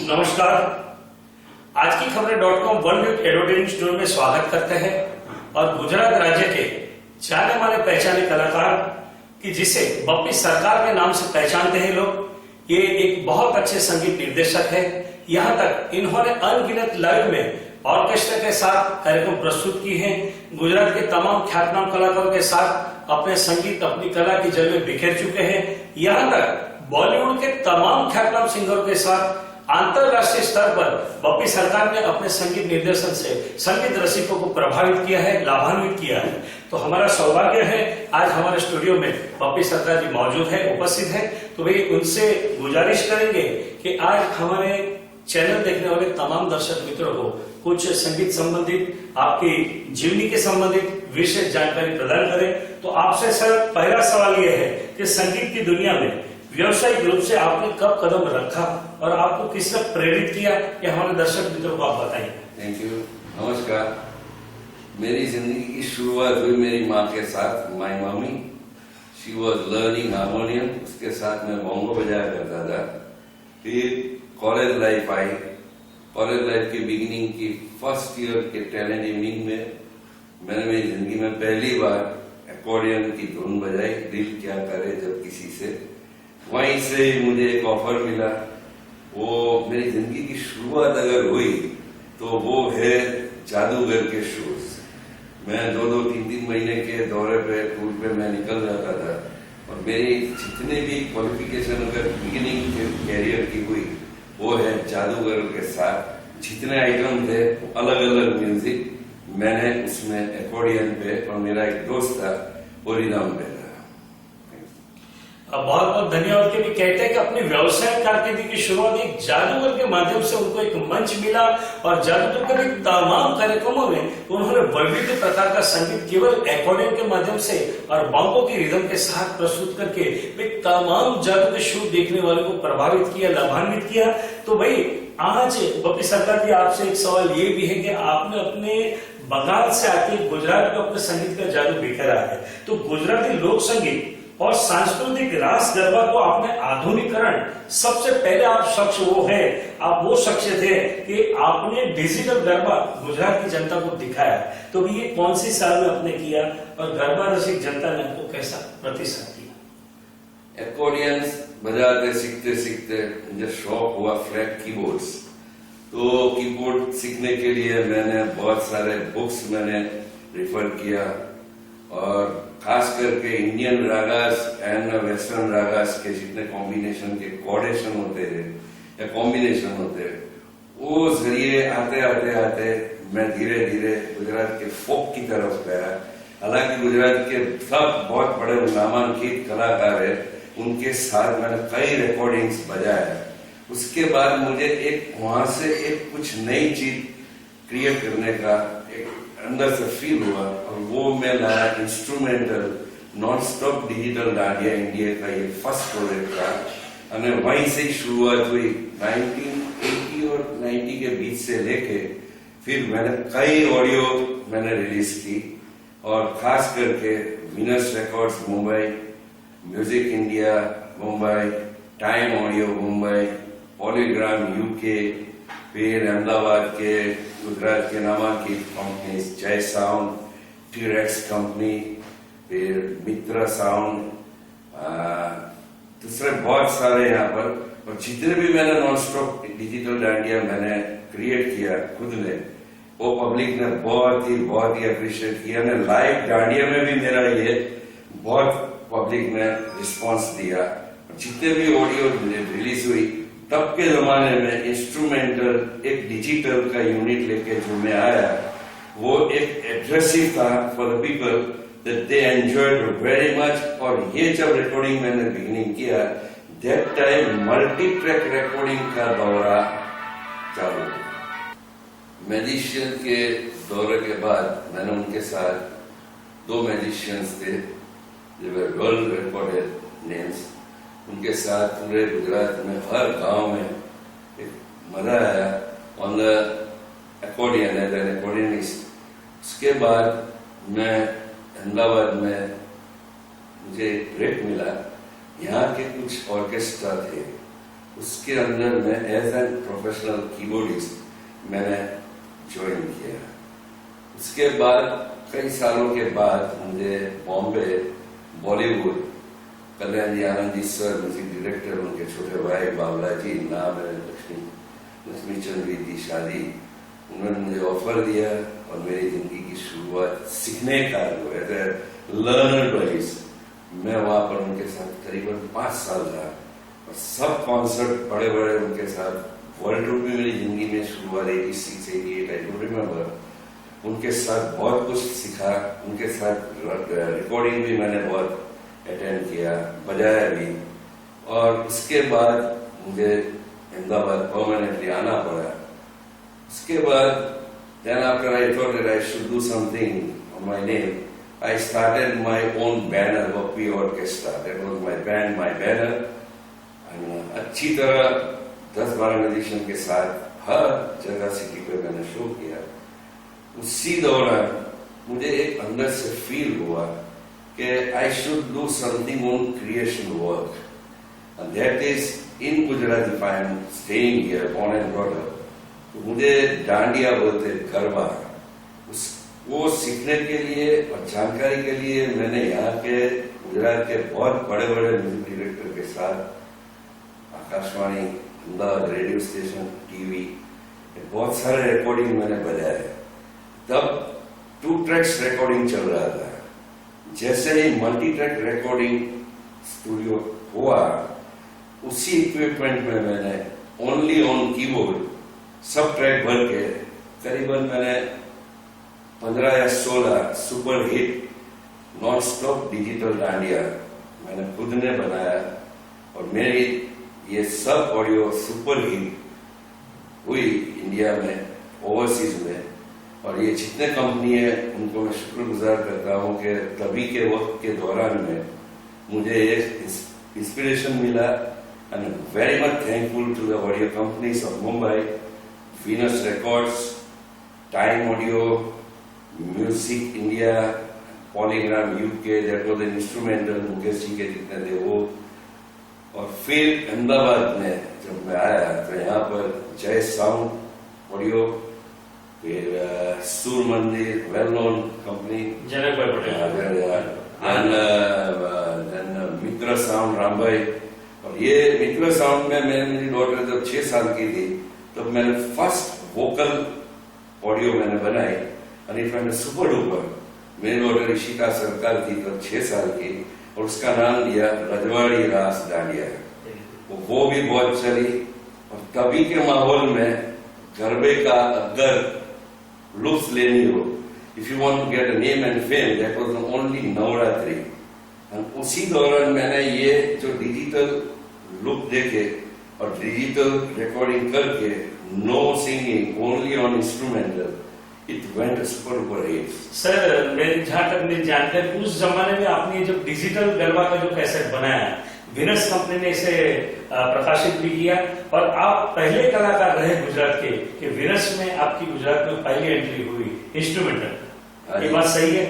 नमस्कार। आज की खबरें.com वर्ल्ड न्यूज एडवर्टाइजिंग स्टूडियो में स्वागत करते हैं और गुजरात राज्य के जाने माने पहचाने कलाकार कि जिसे बप्पी सरकार के नाम से पहचानते हैं लोग, ये एक बहुत अच्छे संगीत निर्देशक है। यहाँ तक इन्होंने अनगिनत लाइव में ऑर्केस्ट्रा के साथ कार्यक्रम प्रस्तुत किए हैं। गुजरात के तमाम ख्यातनाम कलाकारों के साथ अपने संगीत अपनी कला की जल में बिखेर चुके हैं। यहाँ तक बॉलीवुड के तमाम ख्यातनाम सिंगरों के साथ अंतरराष्ट्रीय स्तर पर बप्पी सरकार ने अपने संगीत निर्देशन से संगीत रसिकों को प्रभावित किया है, लाभान्वित किया है। तो हमारा सौभाग्य है आज हमारे स्टूडियो में बप्पी सरकार जी मौजूद है, उपस्थित है। तो भाई उनसे गुजारिश करेंगे कि आज हमारे चैनल देखने वाले तमाम दर्शक मित्रों को कुछ संगीत संबंधित, आपकी जीवनी के संबंधित विशेष जानकारी प्रदान करें। तो आपसे सर पहला सवाल यह है कि संगीत की दुनिया में व्यवसायिक रूप से आपने कब कदम रखा और आपको किसने प्रेरित किया, ये हमारे दर्शक मित्रों को आप बताइए। Thank you. नमस्कार। मेरी जिंदगी की शुरुआत हुई मेरी माँ के साथ। My mummy, she was learning harmonium, उसके साथ मैं बोंगो बजाया करता था। फिर college life I. College life की बिगिनिंग की फर्स्ट ईयर के टैलेंट इवनिंग में मैंने मेरी जिंदगी में पहली बार एकॉर्डियन की धुन बजाई, दिल क्या करे जब किसी से। वहीं से मुझे एक ऑफर मिला। वो मेरी जिंदगी की शुरुआत अगर हुई तो वो है जादूगर के शोज। मैं 2-2, 3-3 महीने के दौरे पे, टूर पे मैं निकल जाता था और मेरी जितने भी क्वालिफिकेशन अगर बिगिनिंग के कैरियर की हुई वो है जादूगर के साथ। जितने आइटम थे अलग अलग म्यूजिक मैंने उसमें एकॉर्डियन पे, और मेरा एक दोस्त था वो रिदम पे था। बहुत बहुत धन्यवाद। के भी कहते हैं कि अपनी व्यवसाय कारकिर्दी की शुरुआत एक जादूगर के माध्यम से उनको एक मंच मिला और जादूगर के तमाम कार्यक्रमों में उन्होंने वैविध्य प्रकार का संगीत केवल एकॉर्डियन के माध्यम से और बांगो की रिदम के साथ प्रस्तुत करके वे तमाम जादू के शो देखने वालों को प्रभावित किया, लाभान्वित किया। तो भाई आज बप्पी सरकार जी आपसे एक सवाल ये भी है कि आपने अपने बंगाल से आके गुजरात में अपने संगीत का जादू बिखेरा है। तो गुजराती लोक संगीत और सांस्कृतिक रास गरबा को आपने आधुनिकरण, सबसे पहले आप शख्स वो है, आप वो शख्स थे कि आपने डिजिटल गरबा गुजरात की जनता को दिखाया। तो ये कौन सी साल में आपने किया और गरबा रसिक जनता ने आपको कैसा प्रतिसाद किया? एकॉर्डियंस बजाते सीखते सीखते मुझे शौक हुआ फ्लैट कीबोर्ड्स। तो कीबोर्ड सीखने के लिए मैंने बहुत सारे बुक्स मैंने रिफर किया और खास करके Indian ragas and western ragas के जितने कॉम्बिनेशन के कॉर्डेशन होते हैं या कॉम्बिनेशन होते हैं, वो जरिए आते आते आते मैं धीरे धीरे गुजरात के फोक की तरफ गया। हालांकि गुजरात के सब बहुत बड़े नामांकित कलाकार है, उनके साथ मैंने कई रिकॉर्डिंग्स बजाया। उसके बाद मुझे एक वहां से एक कुछ नई चीज क्रिएट करने का एक अंदर से फील हुआ और वो मैं लाया instrumental non stop digital dandiya India का ये फर्स्ट प्रोजेक्ट था। और वहीं से ही शुरुआत हुई 1980 और 90 के बीच से लेके फिर मैंने कई ऑडियो मैंने रिलीज की और खास करके Venus records Mumbai, music India Mumbai, time audio Mumbai, Polygram UK, फिर अहमदाबाद के गुजरात के नामांकित कंपनी जय साउंड, टीरेक्स कंपनी, फिर मित्रा साउंड, दूसरे बहुत सारे यहाँ पर। और जितने भी मैंने नॉन स्टॉप डिजिटल डांडिया मैंने क्रिएट किया खुद ने, वो पब्लिक ने बहुत ही अप्रिशिएट किया। ने लाइव डांडिया में भी मेरा ये बहुत पब्लिक ने रिस्पॉन्स दिया। जितने भी ऑडियो रिलीज हुई तब के जमाने में इंस्ट्रूमेंटल एक डिजिटल का यूनिट लेके जो मैं आया, वो एक एड्रेसिव था for the people that they enjoyed very much. और ये जब रिकॉर्डिंग मैंने बिगिनिंग किया, that time multi track recording का दौरा चालू हुआ। मैजिशियन के दौरे के बाद मैंने उनके साथ 2 मैजिशियंस थे जो वर्ल्ड रिकॉर्डेड नेम्स, उनके साथ पूरे गुजरात में हर गांव में एक मजा आया on the accordion as an accordionist. उसके बाद मैं अहमदाबाद में मुझे एक ब्रेक मिला। यहाँ के कुछ ऑर्केस्ट्रा थे उसके अंदर मैं एज एन प्रोफेशनल कीबोर्डिस्ट मैंने ज्वाइन किया। उसके बाद कई सालों के बाद मुझे बॉम्बे बॉलीवुड कल्याण जी Anand ji sir music director, उनके छोटे भाई बाबला जी, नाम है लक्ष्मी चंद्र की शादी, उन्होंने मुझे ऑफर दिया और मेरी जिंदगी की शुरुआत सीखने का लर्नर वाइज मैं वहां पर उनके साथ करीबन 5 साल रहा और सब कॉन्सर्ट बड़े बड़े उनके साथ वर्ल्ड टूर भी मेरी जिंदगी में शुरुआत 86, 88 आई डोंट रिमेम्बर। उनके साथ बहुत कुछ सीखा, उनके साथ रिकॉर्डिंग भी मैंने बहुत अटेंड किया, बजाया भी। और उसके बाद मुझे अहमदाबाद परमानेंटली आना पड़ा। उसके बाद then after I thought that I should do something on my name, I started my own banner, Vappi Orchestra. That was my band, my banner. And अच्छी तरह 10-12 म्यूजिशियन के साथ हर जगह सिटी पे मैंने शो किया। उसी दौरान मुझे एक अंदर से फील हुआ कि I should do something on creation work, and that is in Gujarat. If I am staying here, born and brought up, तो मुझे डांडिया बोलते गरबा, वो सीखने के लिए और जानकारी के लिए मैंने यहाँ के गुजरात के बहुत बड़े बड़े म्यूजिक डायरेक्टर के साथ Akashvani, Ahmedabad radio station, TV, बहुत सारे रिकॉर्डिंग मैंने बजाए। तब 2 ट्रैक्स रिकॉर्डिंग चल रहा था। जैसे ही मल्टी ट्रैक रिकॉर्डिंग स्टूडियो हुआ, उसी इक्विपमेंट में मैंने ओनली ऑन कीबोर्ड सब ट्रैक भर के करीबन मैंने 15 या 16 super hit non stop digital dandiya मैंने खुद ने बनाया और मेरी ये सब ऑडियो सुपर हिट हुई इंडिया में, ओवरसीज में। और ये जितने कंपनी है उनको मैं शुक्रगुजार करता हूँ कि तभी के वक्त के दौरान में मुझे एक इंस्पिरेशन मिला। And very much thankful to the audio companies of Mumbai, Venus records, time audio, music India, Polygram UK, that was an instrumental, Mukesh ji के जितने थे वो। और फिर अहमदाबाद में जब मैं आया तो यहाँ पर जय साउंड ऑडियो, फिर सूर मंदिर, वेल नोन कंपनी, जनक भाई पटेल, मित्र साउंड राम भाई। और ये मित्र साउंड में मेरी डॉटर जब 6 साल की थी तब मैंने फर्स्ट वोकल ऑडियो मैंने बनाई। और इट मैंने सुपर डुपर, मेरी डॉटर ऋषिका सरकार थी तब 6 साल की, और उसका नाम दिया रजवाड़ी रास डांडिया। वो भी बहुत चली। और तभी के माहौल में गरबे का अगर लुत्फ लेनी हो, if you want to get a name and fame, that was only Navratri. और उसी दौरान मैंने ये जो डिजिटल लुक देखे और डिजिटल रिकॉर्डिंग करके, no singing, only on instrumental, it went super duper hit. Sir, मेरी जहां तक मेरी जानकारी, उस जमाने में आपने जब डिजिटल गरबा का जो कैसेट बनाया, वीनस कंपनी ने इसे प्रकाशित भी किया और आप पहले कलाकार रहे गुजरात के कि वीनस में आपकी गुजरात में पहली एंट्री हुई इंस्ट्रूमेंटल। ये बात सही है?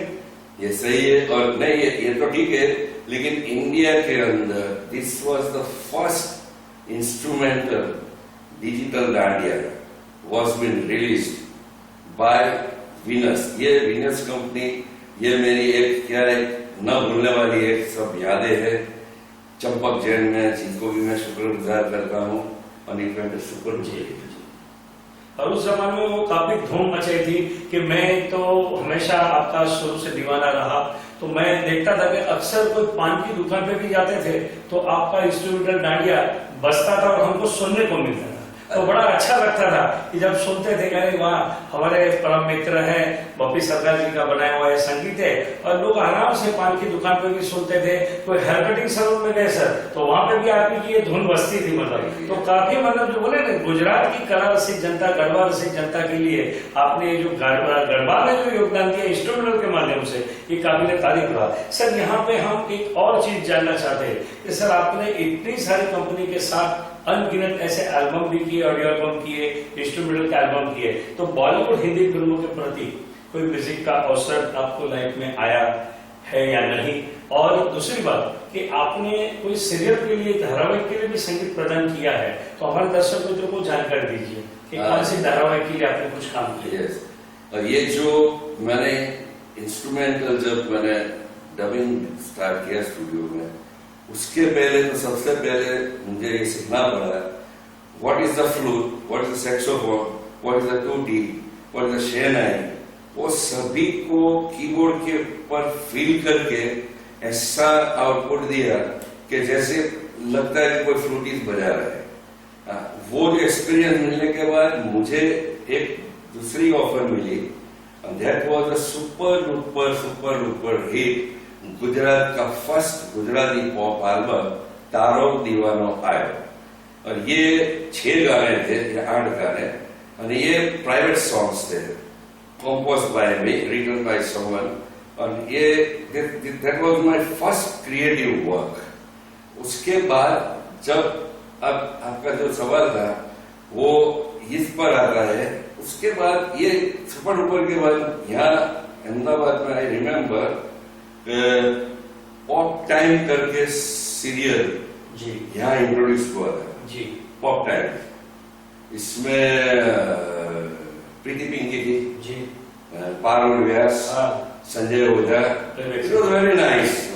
ये सही है। और नहीं, ये तो ठीक है, लेकिन इंडिया के अंदर this was the first instrumental digital dandiya was been released by Venus. ये वीनस कंपनी, ये मेरी एक क्या है न भूलने वाली एक सब यादें है। चंपक जैन में, जिनको भी मैं शुक्रगुजार करता हूँ, और इट सुपर जी। और उस जमाने में वो काफी धूम मचाई थी कि मैं तो हमेशा आपका शुरू से दीवाना रहा। तो मैं देखता था कि अक्सर कोई पान की दुकान पे भी जाते थे तो आपका इंस्ट्रूमेंटल डांडिया बजता था और हमको सुनने को मिलता था। तो बड़ा अच्छा लगता था कि जब सुनते थे, अरे वाह, हमारे परम मित्र है, बप्पी सरकार जी का बनाया हुआ है संगीत है। और लोग आराम से पान की दुकान पे भी सुनते थे। कोई हेयर कटिंग सैलून में गए सर, तो वहां पे भी आपकी की ये धुन बजती थी। मतलब तो काफी, मतलब जो बोले ना, गुजरात की कला रसिक जनता, गरबा रसिक जनता के लिए आपने जो गरबा में जो योगदान दिया इंस्ट्रूमेंटल के माध्यम से, ये काबिल तारीफ रहा। सर, यहाँ पे हम एक और चीज जानना चाहते हैं कि सर, आपने इतनी सारी कंपनी के साथ अनगिनत ऐसे एल्बम भी किए, ऑडियो एल्बम किए, इंस्ट्रूमेंटल के एल्बम किए, तो बॉलीवुड हिंदी फिल्मों के प्रति कोई म्यूजिक का अवसर आपको लाइफ में आया है या नहीं? और दूसरी बात कि आपने कोई सीरियल के लिए, धारावाहिक के लिए भी संगीत प्रदान किया है, तो हमारे दर्शक मित्रों को जानकारी दीजिए कि कौन सी धारावाहिक के लिए आपने कुछ काम किया। यस, और ये जो मैंने इंस्ट्रूमेंटल जब मैंने डबिंग स्टार्ट किया स्टूडियो में, उसके पहले तो सबसे पहले मुझे ये सीखना पड़ा what is the flute, what is the saxophone, what is the टूटी, व्हाट इज द शहनाई। वो सभी को कीबोर्ड के ऊपर फील करके ऐसा आउटपुट दिया कि जैसे लगता है कि कोई फ्लूटीज बजा रहा है। वो जो एक्सपीरियंस मिलने के बाद मुझे एक दूसरी ऑफर मिली, that was a super duper hit, Gujarat का फर्स्ट गुजराती पॉप एल्बम तारो दीवानो आयो। और ये 6 गाने थे या 8 गाने, और ये प्राइवेट सॉन्ग्स थे, composed by me, written by someone, और ये that was my first creative work। उसके बाद जब अब आपका जो सवाल था वो इस पर आता है, उसके बाद ये सुपर डुपर के बाद यहाँ अहमदाबाद में आई रिमेम्बर पॉप टाइम करके सीरियल जी यहाँ इंट्रोड्यूस हुआ था जी, पॉप टाइम। इसमें प्रीति पिंकी की ji, Parul Vyas, Sanjay Ojha, it was very nice.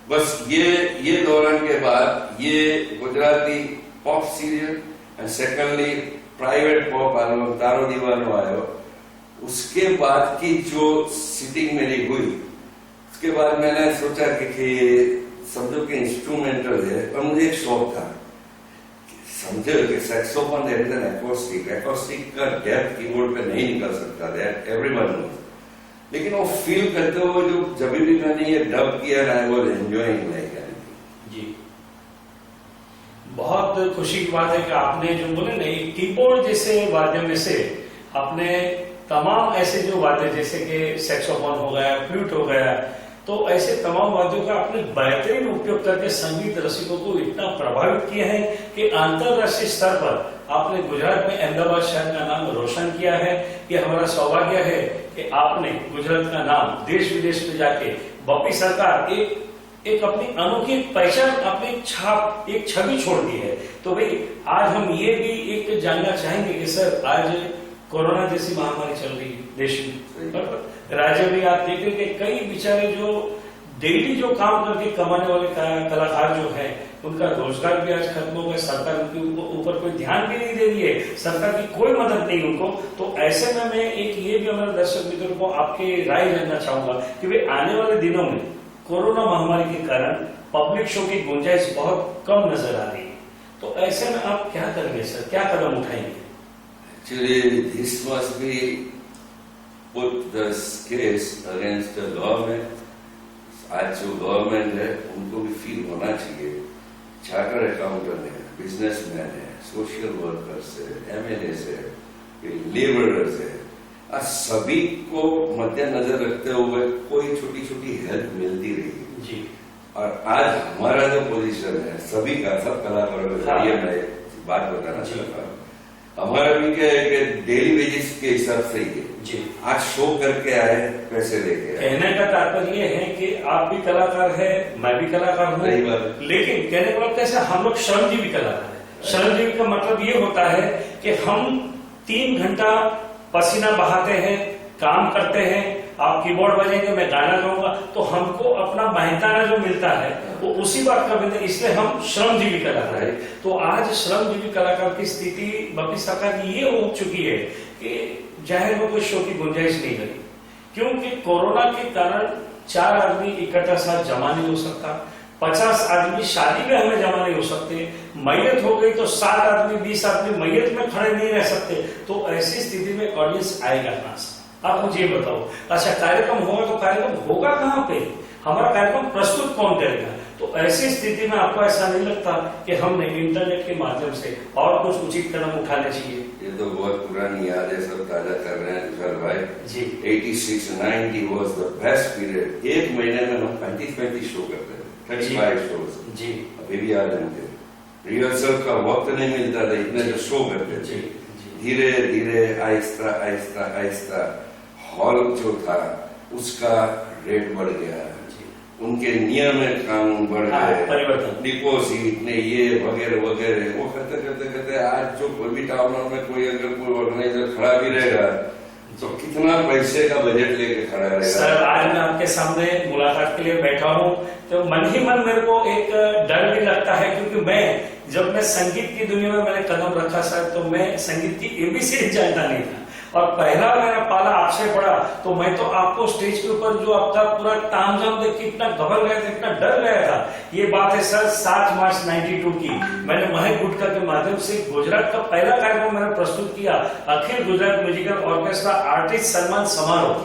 बस ये दौरान के बाद ये Gujarati pop serial and secondly private pop album तारो दीवानो आयो। उसके बाद की जो सिटिंग मेरी हुई, उसके बाद मैंने सोचा कि समझो कि इंस्ट्रूमेंटल है, और मुझे एक शौक था, समझो कि saxophone that is an acoustic का डेप्थ कीबोर्ड पे नहीं निकल सकता, दैट एवरीवन नोस। लेकिन वो फील करते हुए जो जब भी मैंने ये डब किया, I was enjoying like anything. जी, बहुत खुशी की बात है कि आपने जो बोले ना, कीबोर्ड जैसे वाद्य में से आपने तमाम ऐसे जो वाद्य जैसे कि सैक्सोफोन हो गया, फ्लूट हो गया, तो ऐसे तमाम वाद्यों का आपने बेहतरीन उपयोग करके संगीत रसिकों को इतना प्रभावित किया है कि अंतरराष्ट्रीय स्तर पर आपने गुजरात में अहमदाबाद शहर का नाम रोशन किया है। ये हमारा सौभाग्य है कि आपने गुजरात का नाम देश विदेश में जाके बप्पी सरकार एक अपनी अनोखी पहचान, अपनी छाप, एक छवि छोड़ दी है। तो भाई आज हम ये भी एक जानना चाहेंगे कि सर आज कोरोना जैसी महामारी चल रही है देश में, राज्य में आप देखेंगे कई बेचारे जो डेली जो काम करके कमाने वाले कलाकार जो है, उनका रोजगार भी आज खत्म हो गया। सरकार उनके ऊपर कोई ध्यान भी नहीं दे रही है, सरकार की कोई मदद नहीं उनको। तो ऐसे में मैं एक ये भी हमारे दर्शक मित्रों को आपके राय जानना चाहूंगा कि वे आने वाले दिनों में कोरोना महामारी के कारण पब्लिक शो की गुंजाइश बहुत कम नजर आ रही है, तो ऐसे में आप क्या करेंगे सर, क्या कदम उठाएंगे? Actually, this must be put this case against the government। आज जो गवर्नमेंट है उनको भी फील होना चाहिए, चार्टर अकाउंटेंट है, बिजनेसमैन है, सोशल वर्कर्स है, एमएलए है, लेबरर्स है, आज सभी को मद्देनजर रखते हुए कोई छोटी छोटी हेल्प मिलती रही जी। और आज हमारा जो पोजीशन है सभी का, सब कलाकारों का, ये मैं बात बताना चाहता हूँ, हमारा भी क्या है कि डेली वेजेस के हिसाब से ही है जी। आज शो करके आए, पैसे लेके आए। कहने का तात्पर्य ये है कि आप भी कलाकार है, मैं भी कलाकार हूँ, लेकिन कहने का मतलब कैसे हम लोग श्रमजीवी कलाकार है। श्रमजीवी का मतलब ये होता है कि हम 3 घंटा पसीना बहाते हैं, काम करते हैं, आप कीबोर्ड बजाएंगे, मैं गाना गाऊंगा, तो हमको अपना मेहनताना जो मिलता है वो उसी बात का मिलता है, इसलिए हम श्रमजीवी कलाकार है। तो आज श्रमजीवी कलाकार की स्थिति बप्पी सरकार की ये हो चुकी है कि जाहिर में कोई शो की गुंजाइश नहीं रही, क्योंकि कोरोना के कारण 4 आदमी इकट्ठा साथ जमा नहीं हो सकता, 50 आदमी शादी में हमें जमा नहीं हो सकते, मैयत हो गई तो 7 आदमी 20 आदमी मैयत में खड़े नहीं रह सकते। तो ऐसी स्थिति में ऑडियंस आएगा कहां से? आप मुझे बताओ। अच्छा, कार्यक्रम होगा तो कार्यक्रम होगा कहां पे? हमारा कार्यक्रम प्रस्तुत कौन करेगा? तो ऐसी स्थिति में आपको ऐसा नहीं लगता कि हमने इंटरनेट के माध्यम से और कुछ उचित कदम उठाने चाहिए? ये तो बहुत पुरानी याद है, सब ताजा कर रहे हैं तुषार भाई जी। 86-90 वाज द बेस्ट पीरियड। एक महीने में हम 35 शो करते थे, 35 शोज जी। अभी भी याद है, रिहर्सल का वक्त नहीं मिलता था, इतने जो शो करते थे। धीरे धीरे आहिस्ता आहिस्ता आहिस्ता हॉल जो था उसका रेट बढ़ गया, उनके नियम में कानून बढ़ गए, परिवर्तन, डिपोजिट ने ये वगैरह वगैरह, वो करते करते करते आज जो कोई भी टाउन में कोई अगर कोई ऑर्गेनाइजर खड़ा भी रहेगा तो कितना पैसे का बजट लेके खड़ा रहेगा। सर आज मैं आपके सामने मुलाकात के लिए बैठा हूँ तो मन ही मन मेरे को एक डर भी लगता है, क्योंकि मैं जब मैं संगीत की दुनिया में मैंने कदम रखा सर, तो मैं संगीत की एबीसी जानता नहीं था, और पहला मेरा पाला आपसे पड़ा तो मैं तो आपको स्टेज के ऊपर जो आपका पूरा तामझाम देख के इतना घबरा गया था, इतना डर गया था। ये बात है सर 7 मार्च 92 की। मैंने महक गुटका के माध्यम से गुजरात का पहला कार्यक्रम मैंने प्रस्तुत किया, अखिल गुजरात म्यूजिकल ऑर्केस्ट्रा आर्टिस्ट सम्मान समारोह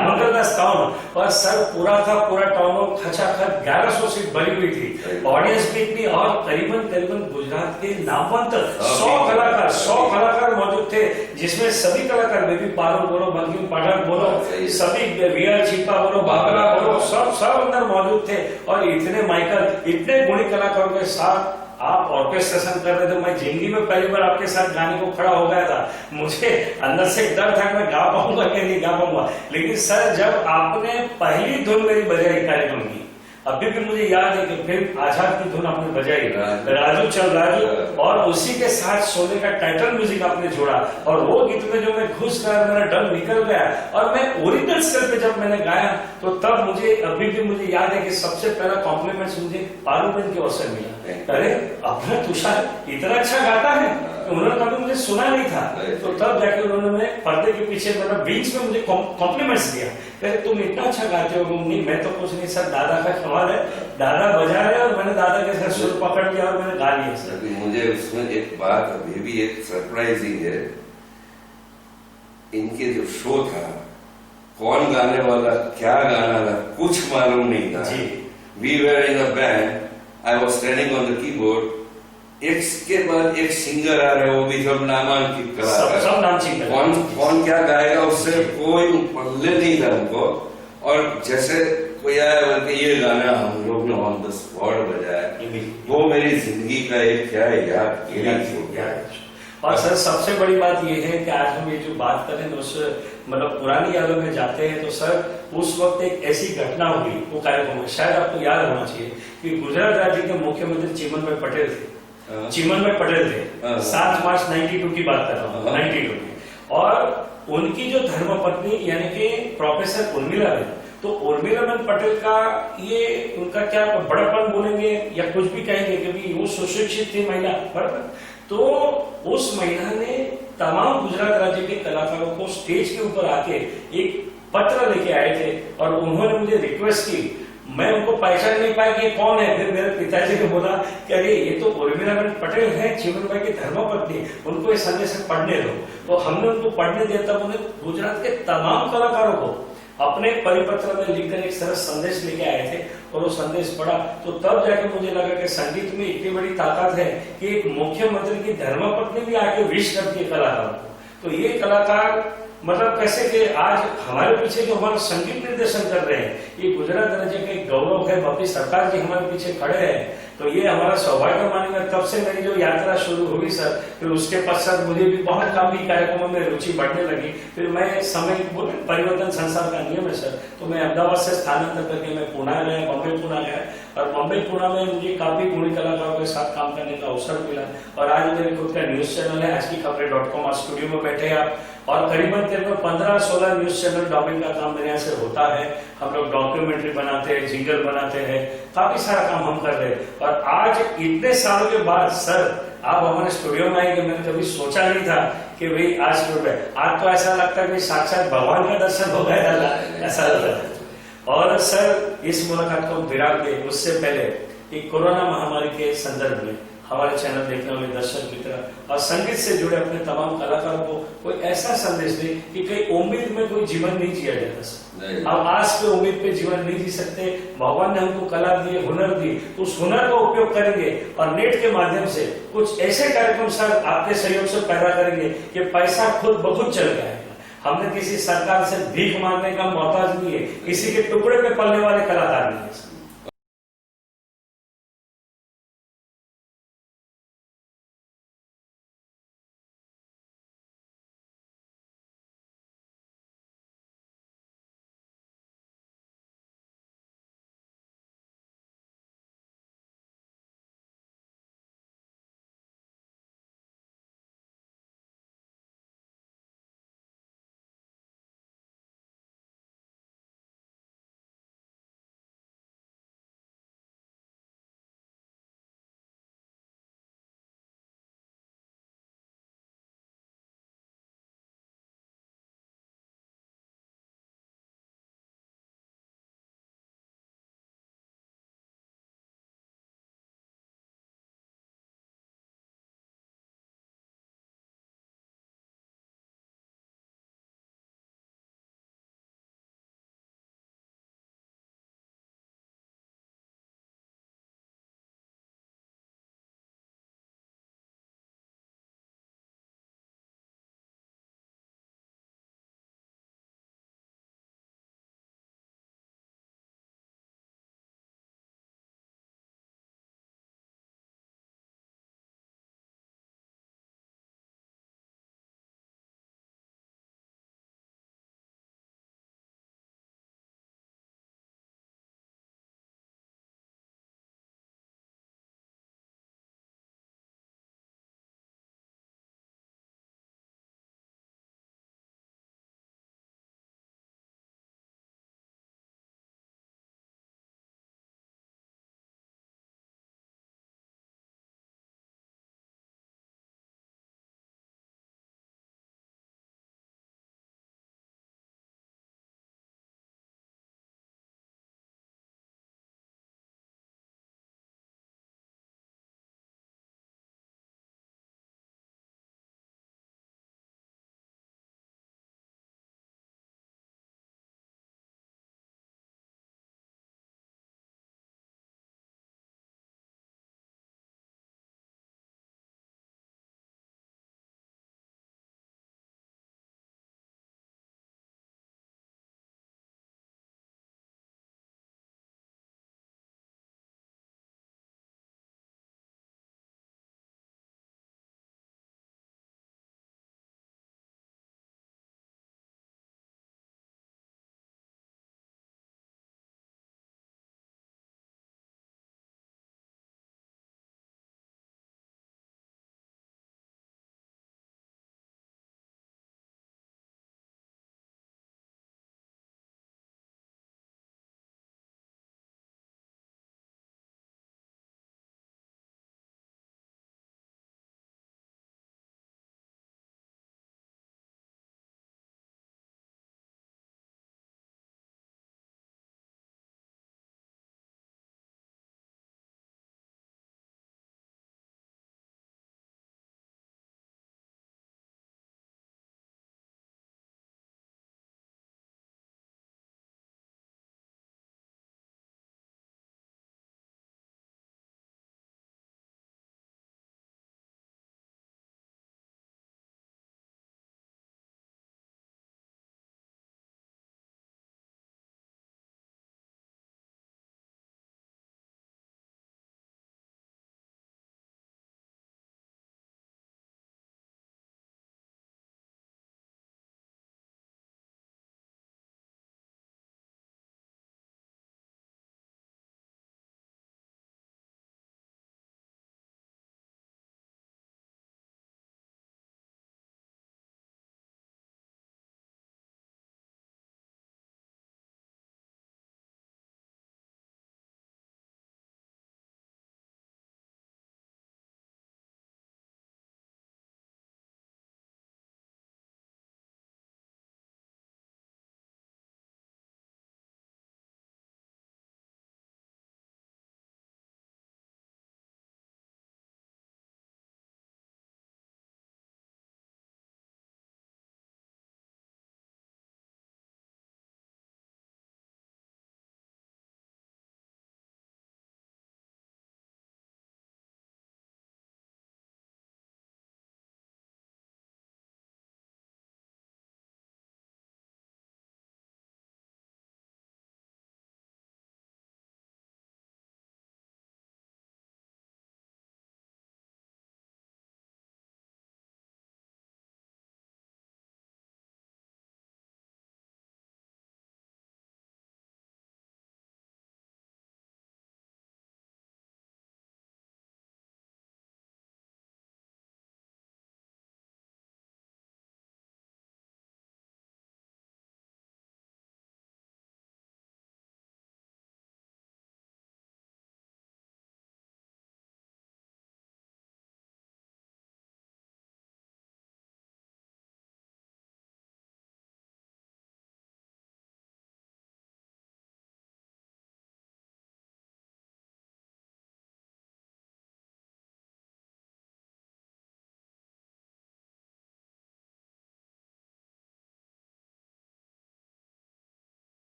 मंगलदास टाउन, और सर पूरा का पूरा टाउन हॉल खचाखच 1100 सीट भरी हुई थी, ऑडियंस भी इतनी, और करीबन गुजरात के नामवंत 100 कलाकार मौजूद थे, जिसमें सभी कलाकार, बेबी पारो बोलो, बंकिम पाठक बोलो, सभी वीआर चिप्पा बोलो, बाबरा बोलो, सब अंदर मौजूद थे। और इतने माइकल, इतने गुणी कलाकारों के साथ आप ऑर्केस्ट्रेशन कर रहे थे। मैं जिंदगी में पहली बार आपके साथ गाने को खड़ा हो गया था, मुझे अंदर से डर था कि मैं गा पाऊंगा कि नहीं गा पाऊंगा, लेकिन सर जब आपने पहली धुन मेरी बजाई कार्यक्रम की, अभी भी मुझे याद है कि फिल्म आजाद की धुन आपने बजाई, राजू चल राजू, और उसी के साथ शोले का टाइटल म्यूजिक आपने जोड़ा, और वो गीत में जो मैं घुस गया, मेरा डर निकल गया, और मैं ओरिजिनल स्तर पे जब मैंने गाया तो तब मुझे अभी भी मुझे याद है कि सबसे पहला कॉम्प्लीमेंट मुझे पारुबेन की ओर से मिला। अरे अपना तुषार इतना अच्छा गाता है, उन्होंने कभी मुझे सुना नहीं था, तो तब जाके उन्होंने पर्दे के पीछे मतलब बीच में मुझे कॉम्प्लीमेंट्स दिया, कहे तुम इतना अच्छा गाते हो। नहीं मैं तो कुछ नहीं सर, दादा का कमाल है, दादा बजा रहे और मैंने दादा के साथ सुर पकड़ लिया और मैंने गा लिया। सर मुझे उसमें एक बात अभी भी एक सरप्राइजिंग है, इनके जो शो था, कौन गाने वाला क्या गाना था कुछ मालूम नहीं था। We were in a band, I was standing on the keyboard, एक के बाद एक सिंगर आ रहे, वो भी सब नामांकित कलाकार, सब नाम कौन क्या गाएगा उससे कोई पल्ले नहीं था उनको, और जैसे कोई आया बोलते ये गाना हम लोग ने ऑन द स्पॉट बजाया, वो मेरी जिंदगी का एक क्या याद। और सर सबसे बड़ी बात ये है कि आज हम ये जो बात करें उस मतलब पुरानी यादों में जाते हैं, तो सर उस वक्त एक ऐसी घटना हुई, वो कार्यक्रम में शायद आपको याद होना चाहिए कि गुजरात राज्य के मुख्यमंत्री चिमनभाई पटेल थे, चिमनभाई पटेल थे, 7 मार्च 92 की बात कर रहा हूँ, 92 की, और उनकी जो धर्मपत्नी यानी कि प्रोफेसर उर्मिला ने, तो उर्मिलाबेन पटेल का ये उनका क्या बड़ापन बोलेंगे या कुछ भी कहेंगे, क्योंकि वो सुशिक्षित थी महिला, बराबर। तो उस महिला ने तमाम गुजरात राज्य के कलाकारों को स्टेज के ऊपर आके एक पत्र लेके आए थे, और उन्होंने मुझे रिक्वेस्ट की, मैं उनको पहचान नहीं पाया कि कौन है। फिर मेरे पिताजी ने बोला कि अरे ये तो उर्मिलाबेन पटेल है, चिमनभाई की धर्मपत्नी, उनको ये संदेश पढ़ने दो। तो हमने उनको पढ़ने दिया, तब उन्हें गुजरात के तमाम कलाकारों को अपने परिपत्र में लिखकर एक सरस संदेश लेके आए थे, और वो संदेश पढ़ा, तो तब जाके मुझे लगा कि संगीत में इतनी बड़ी ताकत है कि एक मुख्यमंत्री की धर्मपत्नी भी आके विश करती है कलाकारों को। तो ये कलाकार मतलब कैसे कि आज हमारे पीछे जो हमारा संगीत निर्देशन कर रहे हैं, ये गुजरात राज्य के गौरव है, बप्पी सरकार जी हमारे पीछे खड़े हैं, तो ये हमारा सौभाग्य मानेंगे। तब से मेरी जो यात्रा शुरू हुई सर, फिर उसके पश्चात मुझे भी बहुत काफी कार्यक्रमों में रुचि बढ़ने लगी। फिर मैं समय परिवर्तन संसार का नियम है सर, तो मैं अहमदाबाद से स्थानांतर करके मैं पुणे गया, बम्बई पुणे गया, और बम्बई पुणे में मुझे काफी गुणी कलाकारों के साथ काम करने का अवसर मिला। और आज मेरे खुद का न्यूज चैनल है, आज की खबरें.com, आज स्टूडियो में बैठे आप, और करीबन 15-16 न्यूज चैनल डॉबिंग का काम मेरे यहाँ से होता है। हम लोग डॉक्यूमेंट्री बनाते हैं, जिंगल बनाते हैं, काफी सारा काम हम कर रहे हैं। और आज इतने सालों के बाद सर आप हमारे स्टूडियो में आए कि मैंने कभी सोचा नहीं था कि भाई आज स्टूडियो में, आज तो ऐसा लगता है कि साक्षात भगवान का दर्शन हो गया, ऐसा लगता है। और सर इस मुलाकात को विराम दे उससे पहले एक कोरोना महामारी के संदर्भ में हमारे चैनल देखने वाले दर्शक मित्र और संगीत से जुड़े अपने तमाम कलाकारों को कोई ऐसा संदेश दे कि कहीं उम्मीद में कोई जीवन नहीं जिया जाता। हम आज पे उम्मीद पे जीवन नहीं जी सकते। भगवान ने हमको कला दी, हुनर दी, तो उस हुनर का उपयोग करेंगे और नेट के माध्यम से कुछ ऐसे कार्यक्रम सर आपके सहयोग से पैदा करेंगे कि पैसा खुद बहुत चल जाएगा। हमने किसी सरकार से भीख मांगने का मोहताज नहीं है, किसी के टुकड़े पे पलने वाले कलाकार नहीं है।